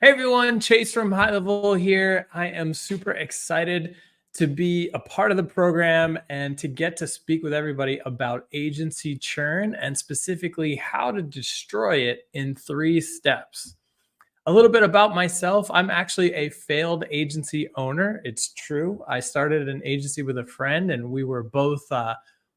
Hey everyone, Chase from HighLevel here. I am super excited to be a part of the program and to get to speak with everybody about agency churn and specifically how to destroy it in 3 steps. A little bit about myself. I'm actually a failed agency owner. It's true. I started an agency with a friend, and we were both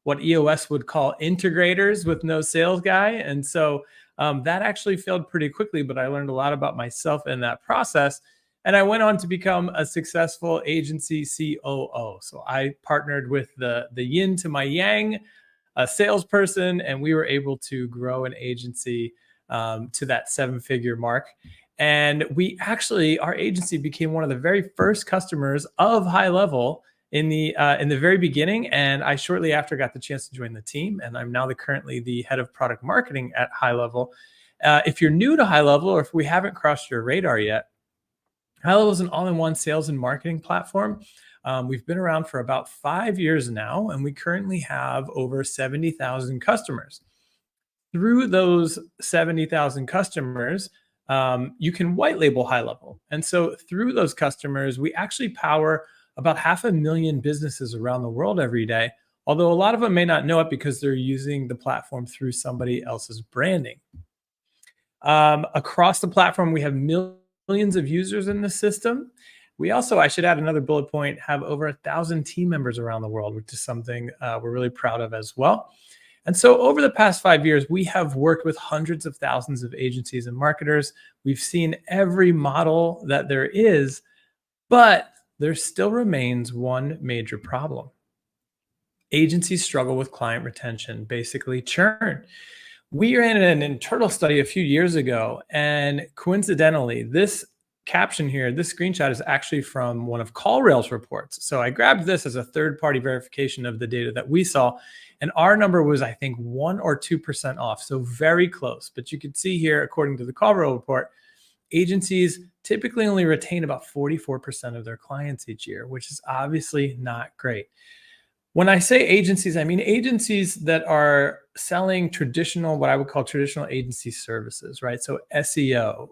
what EOS would call integrators with no sales guy. And so that actually failed pretty quickly, but I learned a lot about myself in that process. And I went on to become a successful agency COO. So I partnered with the yin to my yang, a salesperson, and we were able to grow an agency to that 7-figure mark. And our agency became one of the very first customers of HighLevel in the very beginning. And I shortly after got the chance to join the team, and I'm now currently the head of product marketing at HighLevel. If you're new to HighLevel, or if we haven't crossed your radar yet, HighLevel is an all-in-one sales and marketing platform. We've been around for about 5 years now, and we currently have over 70,000 customers. Through those 70,000 customers, you can white label HighLevel. And so through those customers, we actually power about 500,000 businesses around the world every day, although a lot of them may not know it because they're using the platform through somebody else's branding. Across the platform, we have millions of users in the system. We also, I should add another bullet point, have over 1,000 team members around the world, which is something we're really proud of as well. And so over the past 5 years, we have worked with hundreds of thousands of agencies and marketers. We've seen every model that there is, but there still remains one major problem. Agencies struggle with client retention, basically churn. We ran an internal study a few years ago, and coincidentally, this caption here, this screenshot is actually from one of CallRail's reports. So I grabbed this as a third-party verification of the data that we saw, and our number was, I think, 1 or 2% off, so very close. But you can see here, according to the CallRail report, agencies typically only retain about 44% of their clients each year, which is obviously not great. When I say agencies, I mean agencies that are selling traditional, what I would call traditional agency services, right? So SEO,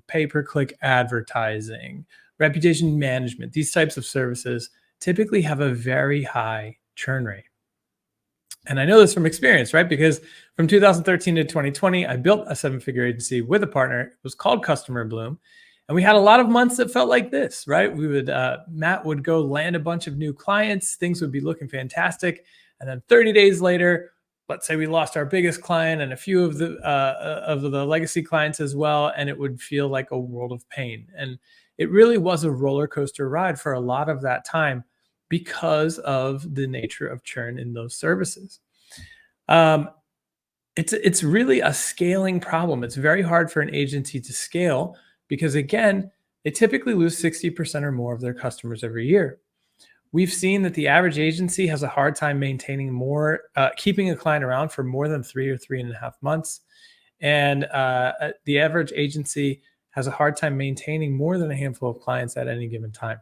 pay-per-click advertising, reputation management, these types of services typically have a very high churn rate. And I know this from experience, right? Because from 2013 to 2020, I built a 7-figure agency with a partner. It was called Customer Bloom. And we had a lot of months that felt like this, right? Matt would go land a bunch of new clients. Things would be looking fantastic. And then 30 days later, let's say we lost our biggest client and a few of the legacy clients as well. And it would feel like a world of pain. And it really was a roller coaster ride for a lot of that time because of the nature of churn in those services. It's really a scaling problem. It's very hard for an agency to scale because, again, they typically lose 60% or more of their customers every year. We've seen that the average agency has a hard time maintaining keeping a client around for more than 3 or 3.5 months. And the average agency has a hard time maintaining more than a handful of clients at any given time.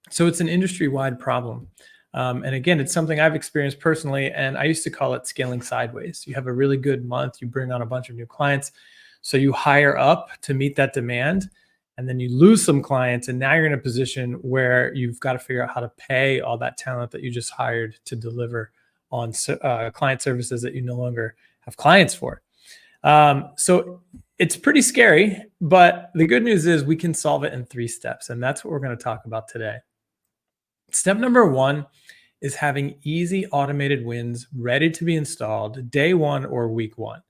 So it's an industry-wide problem. And again, it's something I've experienced personally, and I used to call it scaling sideways. You have a really good month, you bring on a bunch of new clients, so you hire up to meet that demand, and then you lose some clients, and now you're in a position where you've got to figure out how to pay all that talent that you just hired to deliver on client services that you no longer have clients for. So it's pretty scary, but the good news is we can solve it in 3 steps, and that's what we're going to talk about today. Step number 1 is having easy automated wins ready to be installed day 1 or week 1.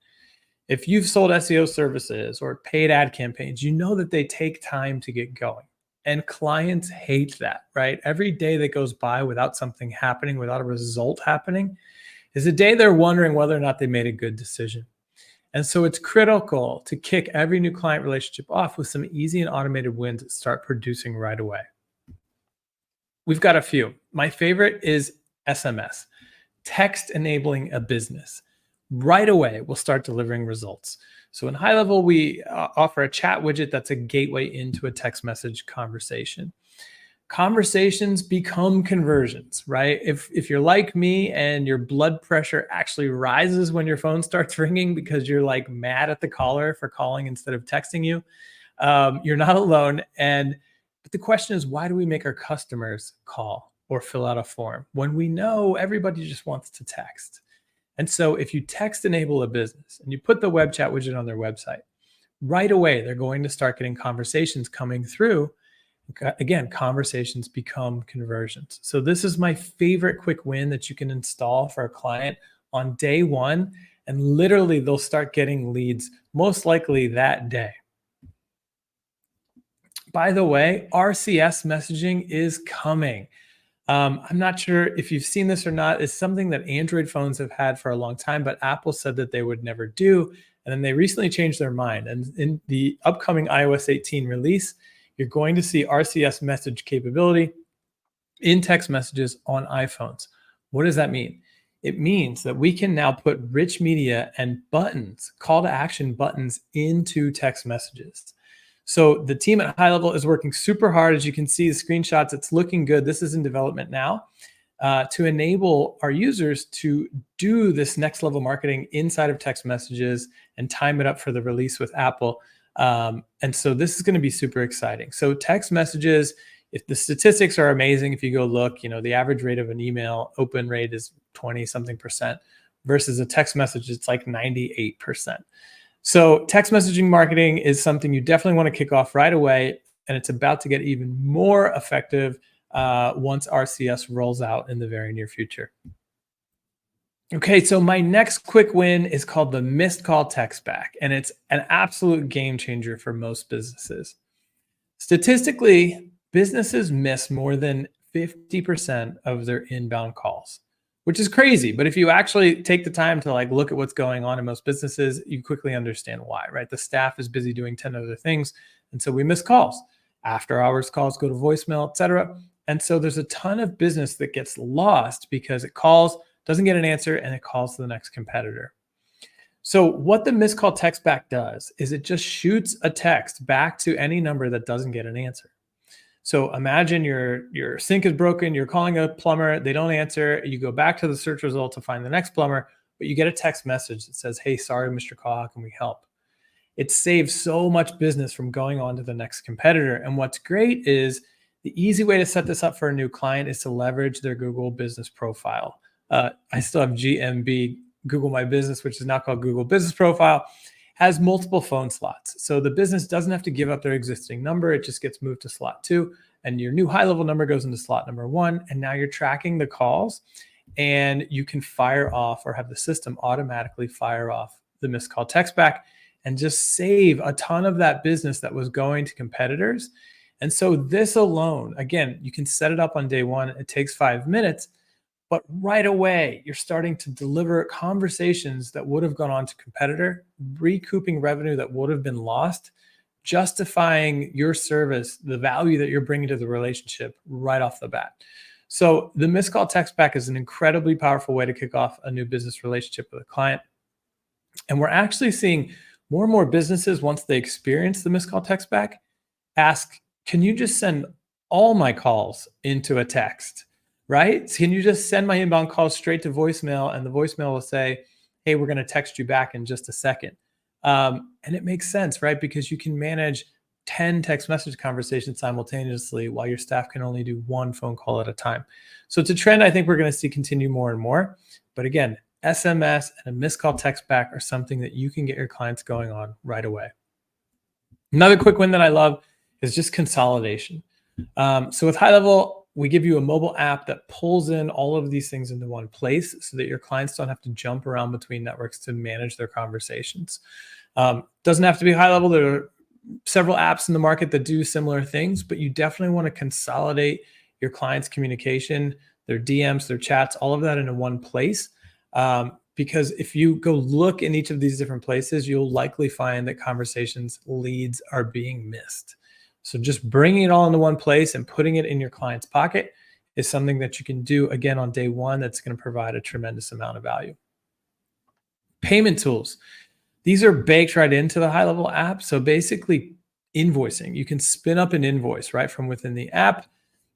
If you've sold SEO services or paid ad campaigns, you know that they take time to get going. And clients hate that, right? Every day that goes by without something happening, without a result happening, is a day they're wondering whether or not they made a good decision. And so it's critical to kick every new client relationship off with some easy and automated wins that start producing right away. We've got a few. My favorite is SMS, text enabling a business. Right away, we'll start delivering results. So in HighLevel, we offer a chat widget that's a gateway into a text message conversation. Conversations become conversions, right? If you're like me and your blood pressure actually rises when your phone starts ringing because you're like mad at the caller for calling instead of texting you, You're not alone. But the question is, why do we make our customers call or fill out a form when we know everybody just wants to text? And so if you text enable a business and you put the web chat widget on their website, right away, they're going to start getting conversations coming through. Again, conversations become conversions. So this is my favorite quick win that you can install for a client on day one. And literally they'll start getting leads most likely that day. By the way, RCS messaging is coming. I'm not sure if you've seen this or not. It's something that Android phones have had for a long time, but Apple said that they would never do. And then they recently changed their mind. And in the upcoming iOS 18 release, you're going to see RCS message capability in text messages on iPhones. What does that mean? It means that we can now put rich media and buttons, call to action buttons, into text messages. So the team at HighLevel is working super hard. As you can see the screenshots, it's looking good. This is in development now to enable our users to do this next level marketing inside of text messages and time it up for the release with Apple. And so this is going to be super exciting. So text messages, if the statistics are amazing, if you go look, the average rate of an email open rate is 20 something percent versus a text message, it's like 98%. So text messaging marketing is something you definitely want to kick off right away. And it's about to get even more effective once RCS rolls out in the very near future. Okay, so my next quick win is called the missed call text back. And it's an absolute game changer for most businesses. Statistically, businesses miss more than 50% of their inbound calls, which is crazy. But if you actually take the time to look at what's going on in most businesses, you quickly understand why, right? The staff is busy doing 10 other things. And so we miss calls. After hours calls go to voicemail, et cetera. And so there's a ton of business that gets lost because it calls, doesn't get an answer, and it calls to the next competitor. So what the missed call text back does is it just shoots a text back to any number that doesn't get an answer. So imagine your sink is broken, you're calling a plumber, they don't answer, you go back to the search result to find the next plumber, but you get a text message that says, "Hey, sorry, Mr. Call, how can we help?" It saves so much business from going on to the next competitor. And what's great is the easy way to set this up for a new client is to leverage their Google business profile. I still have GMB, Google My Business, which is now called Google Business Profile, has multiple phone slots. So the business doesn't have to give up their existing number. It just gets moved to slot 2, and your new HighLevel number goes into slot number 1. And now you're tracking the calls, and you can fire off or have the system automatically fire off the missed call text back and just save a ton of that business that was going to competitors. And so this alone, again, you can set it up on day one. It takes 5 minutes. But right away, you're starting to deliver conversations that would have gone on to competitor, recouping revenue that would have been lost, justifying your service, the value that you're bringing to the relationship right off the bat. So the missed call text back is an incredibly powerful way to kick off a new business relationship with a client. And we're actually seeing more and more businesses, once they experience the missed call text back, ask, can you just send all my calls into a text? Right? Can you just send my inbound calls straight to voicemail, and the voicemail will say, hey, we're going to text you back in just a second. And it makes sense, right? Because you can manage 10 text message conversations simultaneously while your staff can only do one phone call at a time. So it's a trend I think we're going to see continue more and more. But again, SMS and a missed call text back are something that you can get your clients going on right away. Another quick win that I love is just consolidation. So with HighLevel, we give you a mobile app that pulls in all of these things into one place so that your clients don't have to jump around between networks to manage their conversations. Doesn't have to be HighLevel. There are several apps in the market that do similar things, but you definitely want to consolidate your clients' communication, their DMs, their chats, all of that into one place. Because if you go look in each of these different places, you'll likely find that conversations, leads are being missed. So just bringing it all into one place and putting it in your client's pocket is something that you can do again on day one that's going to provide a tremendous amount of value. Payment tools. These are baked right into the HighLevel app. So basically invoicing, you can spin up an invoice right from within the app.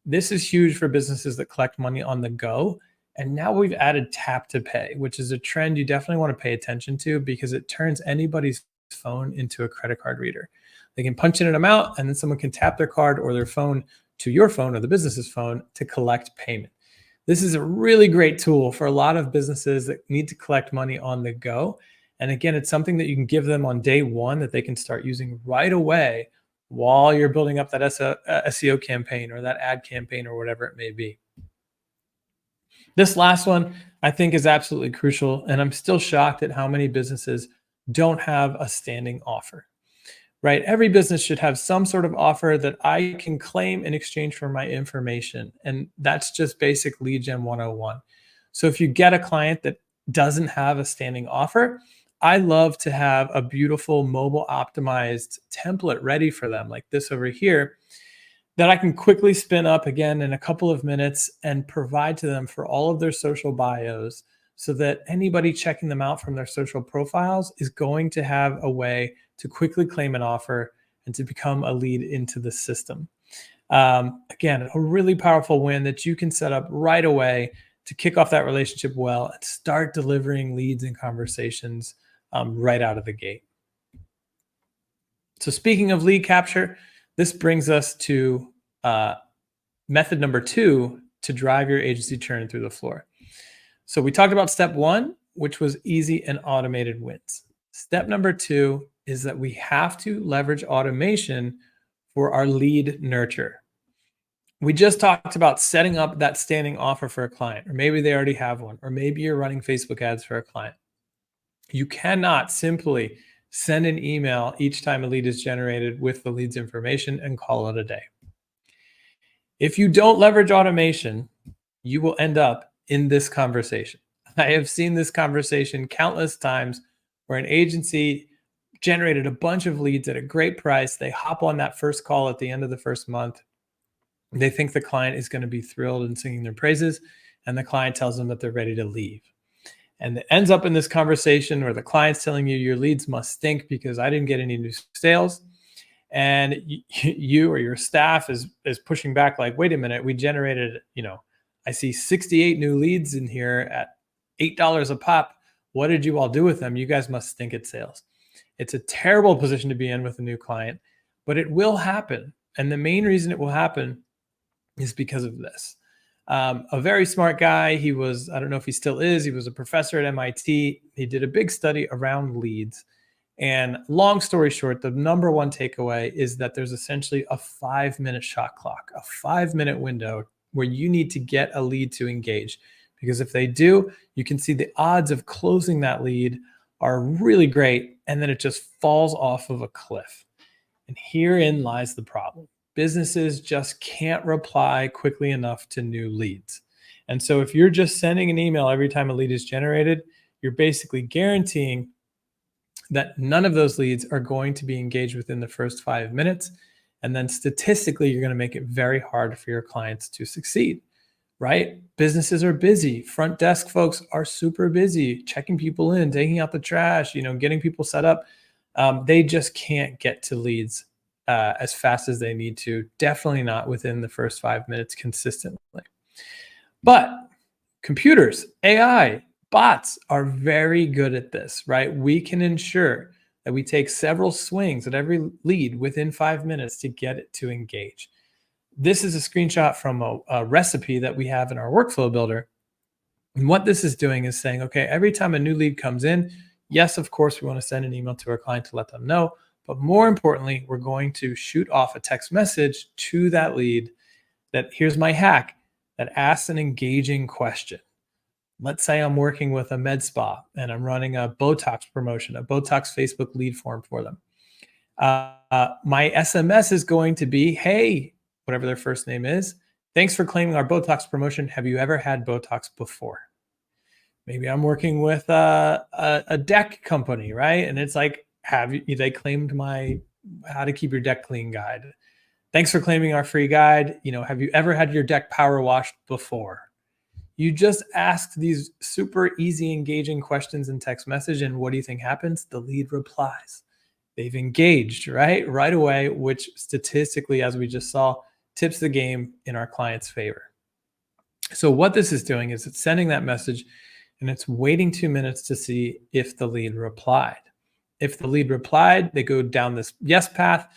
This is huge for businesses that collect money on the go. And now we've added tap to pay, which is a trend you definitely want to pay attention to because it turns anybody's phone into a credit card reader. They can punch in an amount, and then someone can tap their card or their phone to your phone or the business's phone to collect payment. This is a really great tool for a lot of businesses that need to collect money on the go. And again, it's something that you can give them on day one that they can start using right away while you're building up that SEO campaign or that ad campaign or whatever it may be. This last one I think is absolutely crucial, and I'm still shocked at how many businesses don't have a standing offer. Right? Every business should have some sort of offer that I can claim in exchange for my information. And that's just basic lead gen 101. So if you get a client that doesn't have a standing offer, I love to have a beautiful mobile optimized template ready for them, like this over here, that I can quickly spin up again in a couple of minutes and provide to them for all of their social bios, so that anybody checking them out from their social profiles is going to have a way to quickly claim an offer and to become a lead into the system. Again, a really powerful win that you can set up right away to kick off that relationship well and start delivering leads and conversations right out of the gate. So speaking of lead capture, this brings us to method number 2 to drive your agency churn through the floor. So we talked about step 1, which was easy and automated wins. Step number 2 is that we have to leverage automation for our lead nurture. We just talked about setting up that standing offer for a client, or maybe they already have one, or maybe you're running Facebook ads for a client. You cannot simply send an email each time a lead is generated with the lead's information and call it a day. If you don't leverage automation, you will end up in this conversation. I have seen this conversation countless times where an agency generated a bunch of leads at a great price. They hop on that first call at the end of the first month. They think the client is going to be thrilled and singing their praises, and the client tells them that they're ready to leave. And it ends up in this conversation where the client's telling you your leads must stink because I didn't get any new sales. And you or your staff is pushing back like, wait a minute, we generated, I see 68 new leads in here at $8 a pop. What did you all do with them? You guys must stink at sales. It's a terrible position to be in with a new client, but it will happen. And the main reason it will happen is because of this. A very smart guy, he was, I don't know if he still is, he was a professor at MIT. He did a big study around leads. And long story short, the number one takeaway is that there's essentially a 5-minute shot clock, a 5-minute window where you need to get a lead to engage. Because if they do, you can see the odds of closing that lead are really great. And then it just falls off of a cliff. And herein lies the problem. Businesses just can't reply quickly enough to new leads. And so if you're just sending an email every time a lead is generated, you're basically guaranteeing that none of those leads are going to be engaged within the first 5 minutes. And then statistically, you're going to make it very hard for your clients to succeed, right? Businesses are busy. Front desk folks are super busy, checking people in, taking out the trash, getting people set up. They just can't get to leads as fast as they need to. Definitely not within the first 5 minutes consistently. But computers, AI, bots are very good at this, right? We can ensure that we take several swings at every lead within 5 minutes to get it to engage. This is a screenshot from a recipe that we have in our workflow builder. And what this is doing is saying, okay, every time a new lead comes in, yes, of course, we want to send an email to our client to let them know. But more importantly, we're going to shoot off a text message to that lead that, here's my hack, that asks an engaging question. Let's say I'm working with a med spa and I'm running a Botox promotion, a Botox Facebook lead form for them. My SMS is going to be, hey, whatever their first name is, thanks for claiming our Botox promotion. Have you ever had Botox before? Maybe I'm working with a deck company, right? And it's like, they claimed my how to keep your deck clean guide. Thanks for claiming our free guide. Have you ever had your deck power washed before? You just asked these super easy, engaging questions in text message, and what do you think happens? The lead replies. They've engaged, right away, which statistically, as we just saw, tips the game in our client's favor. So what this is doing is it's sending that message, and it's waiting 2 minutes to see if the lead replied. If the lead replied, they go down this yes path.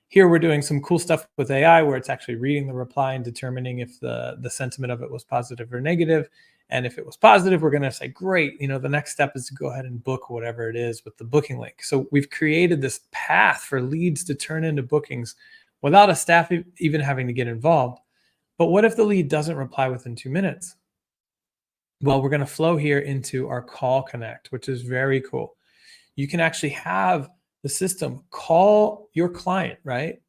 Here we're doing some cool stuff with AI where it's actually reading the reply and determining if the sentiment of it was positive or negative. And if it was positive, we're going to say, great, the next step is to go ahead and book whatever it is with the booking link. So we've created this path for leads to turn into bookings without a staff even having to get involved. But what if the lead doesn't reply within 2 minutes? Well, we're going to flow here into our call connect, which is very cool. You can actually have the system call your client, right?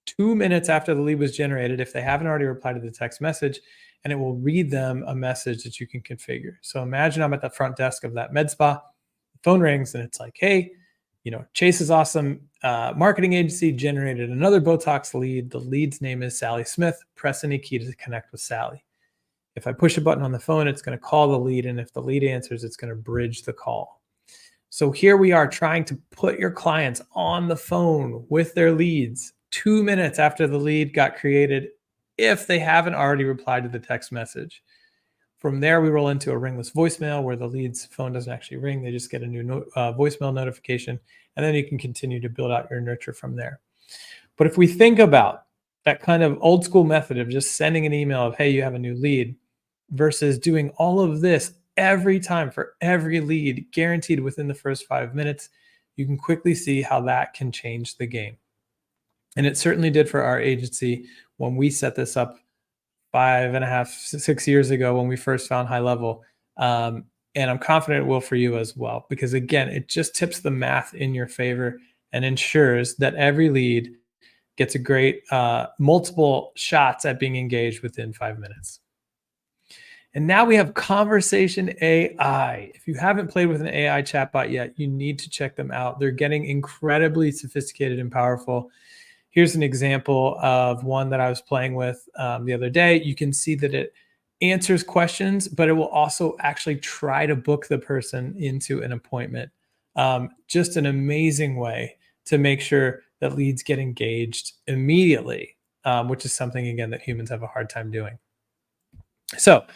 2 minutes after the lead was generated, if they haven't already replied to the text message, and it will read them a message that you can configure. So imagine I'm at the front desk of that med spa, the phone rings, and it's like, hey, Chase's awesome marketing agency generated another Botox lead. The lead's name is Sally Smith. Press any key to connect with Sally. If I push a button on the phone, it's going to call the lead. And if the lead answers, it's going to bridge the call. So here we are trying to put your clients on the phone with their leads 2 minutes after the lead got created, if they haven't already replied to the text message. From there, we roll into a ringless voicemail where the lead's phone doesn't actually ring. They just get a new voicemail notification, and then you can continue to build out your nurture from there. But if we think about that kind of old school method of just sending an email of, hey, you have a new lead, versus doing all of this every time for every lead, guaranteed within the first 5 minutes, you can quickly see how that can change the game. And it certainly did for our agency when we set this up 5.5, 6 years ago when we first found HighLevel. And I'm confident it will for you as well, because again, it just tips the math in your favor and ensures that every lead gets a great multiple shots at being engaged within 5 minutes. And now we have conversation AI. If you haven't played with an AI chatbot yet, you need to check them out. They're getting incredibly sophisticated and powerful. Here's an example of one that I was playing with the other day. You can see that it answers questions, but it will also actually try to book the person into an appointment. Just an amazing way to make sure that leads get engaged immediately, which is something, again, that humans have a hard time doing. So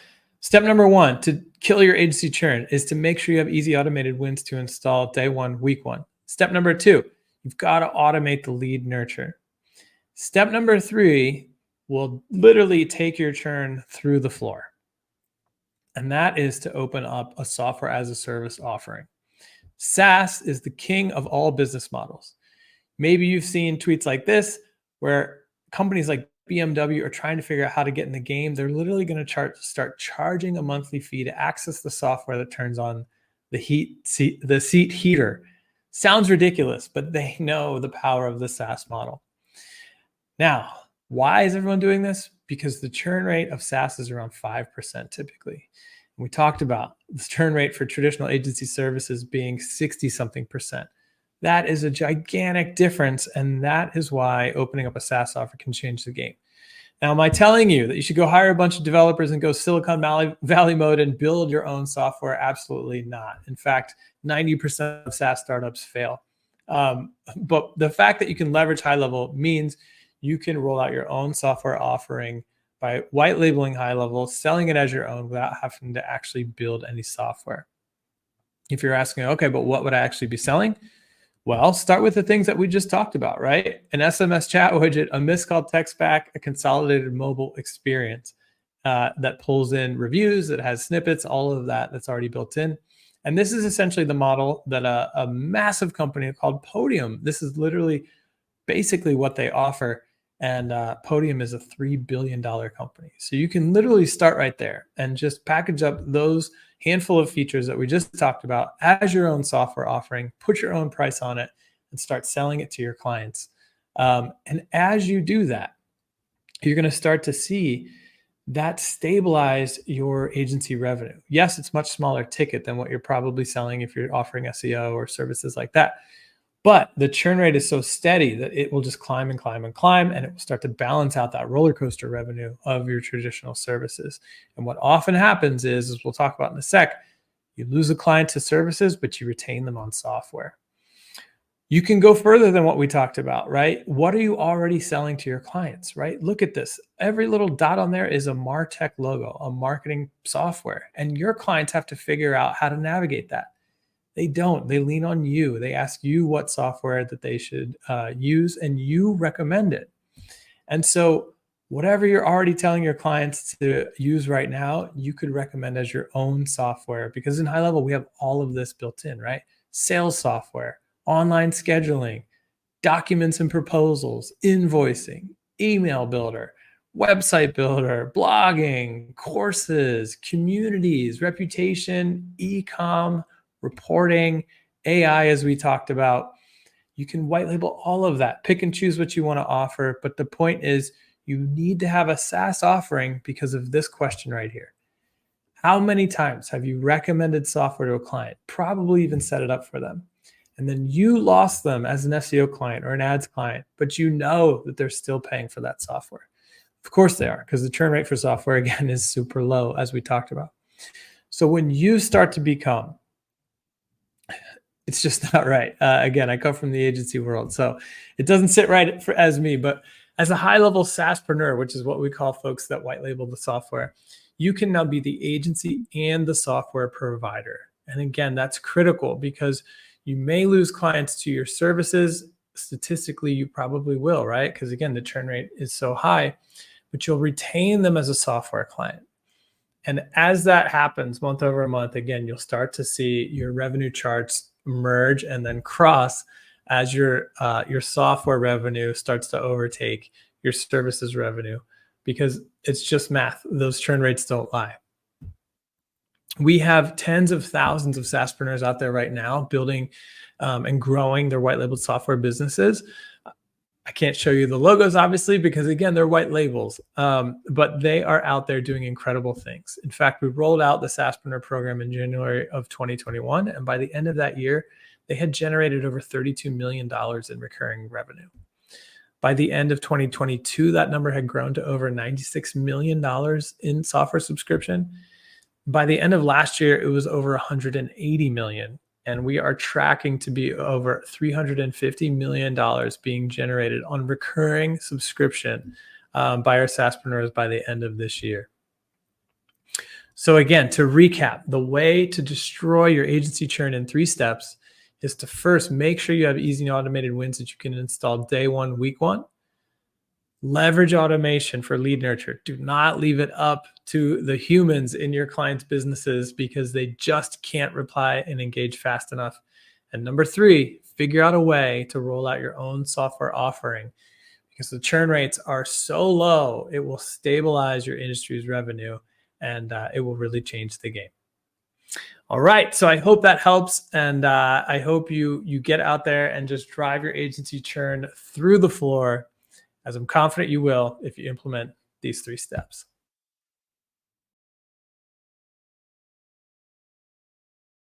step number one to kill your agency churn is to make sure you have easy automated wins to install day one, week one. Step number two, you've got to automate the lead nurture. Step number three will literally take your churn through the floor. And that is to open up a software as a service offering. SaaS is the king of all business models. Maybe you've seen tweets like this where companies like BMW are trying to figure out how to get in the game. They're literally going to start charging a monthly fee to access the software that turns on the seat heater. Sounds ridiculous, but they know the power of the SaaS model. Now, why is everyone doing this? Because the churn rate of SaaS is around 5% typically. And we talked about the churn rate for traditional agency services being 60-something%. That is a gigantic difference, and that is why opening up a SaaS offer can change the game. Now, am I telling you that you should go hire a bunch of developers and go Silicon Valley mode and build your own software? Absolutely not. In fact, 90% of SaaS startups fail. But the fact that you can leverage HighLevel means you can roll out your own software offering by white labeling HighLevel, selling it as your own without having to actually build any software. If you're asking, okay, but what would I actually be selling? Well, start with the things that we just talked about, right? An SMS chat widget, a missed call text back, a consolidated mobile experience that pulls in reviews, that has snippets, all of that's already built in. And this is essentially the model that a massive company called Podium, this is literally basically what they offer. And Podium is a $3 billion company. So you can literally start right there and just package up those handful of features that we just talked about as your own software offering, put your own price on it, and start selling it to your clients. And as you do that, you're going to start to see that stabilize your agency revenue. Yes, it's much smaller ticket than what you're probably selling if you're offering SEO or services like that. But the churn rate is so steady that it will just climb and climb and climb, and it will start to balance out that roller coaster revenue of your traditional services. And what often happens is, as we'll talk about in a sec, you lose a client to services, but you retain them on software. You can go further than what we talked about, right? What are you already selling to your clients, right? Look at this. Every little dot on there is a MarTech logo, a marketing software, and your clients have to figure out how to navigate that. They don't. They lean on you. They ask you what software that they should use, and you recommend it. And so, whatever you're already telling your clients to use right now, you could recommend as your own software, because in HighLevel, we have all of this built in, right? Sales software, online scheduling, documents and proposals, invoicing, email builder, website builder, blogging, courses, communities, reputation, e-com, reporting, AI, as we talked about. You can white label all of that, pick and choose what you want to offer. But the point is, you need to have a SaaS offering because of this question right here. How many times have you recommended software to a client, probably even set it up for them, and then you lost them as an SEO client or an ads client, but you know that they're still paying for that software? Of course they are, because the churn rate for software, again, is super low, as we talked about. So when you start to become, it's just not right. Again, I come from the agency world, so it doesn't sit right as me. But as a high-level SaaSpreneur, which is what we call folks that white label the software, you can now be the agency and the software provider. And again, that's critical because you may lose clients to your services. Statistically, you probably will, right? Because again, the churn rate is so high, but you'll retain them as a software client. And as that happens month over month, again, you'll start to see your revenue charts merge and then cross as your software revenue starts to overtake your services revenue, because it's just math. Those churn rates don't lie. We have tens of thousands of SaaSpreneurs out there right now building and growing their white labeled software businesses. I can't show you the logos, obviously, because again, they're white labels, but they are out there doing incredible things. In fact, we rolled out the SaaSpreneur program in January of 2021. And by the end of that year, they had generated over $32 million in recurring revenue. By the end of 2022, that number had grown to over $96 million in software subscription. By the end of last year, it was over 180 million. And we are tracking to be over $350 million being generated on recurring subscription by our SaaSpreneurs by the end of this year. So again, to recap, the way to destroy your agency churn in 3 steps is to first make sure you have easy and automated wins that you can install day 1, week 1. Leverage automation for lead nurture. Do not leave it up to the humans in your clients' businesses because they just can't reply and engage fast enough. And number 3, figure out a way to roll out your own software offering, because the churn rates are so low, it will stabilize your industry's revenue and it will really change the game. All right, so I hope that helps, and I hope you get out there and just drive your agency churn through the floor, as I'm confident you will if you implement these 3 steps.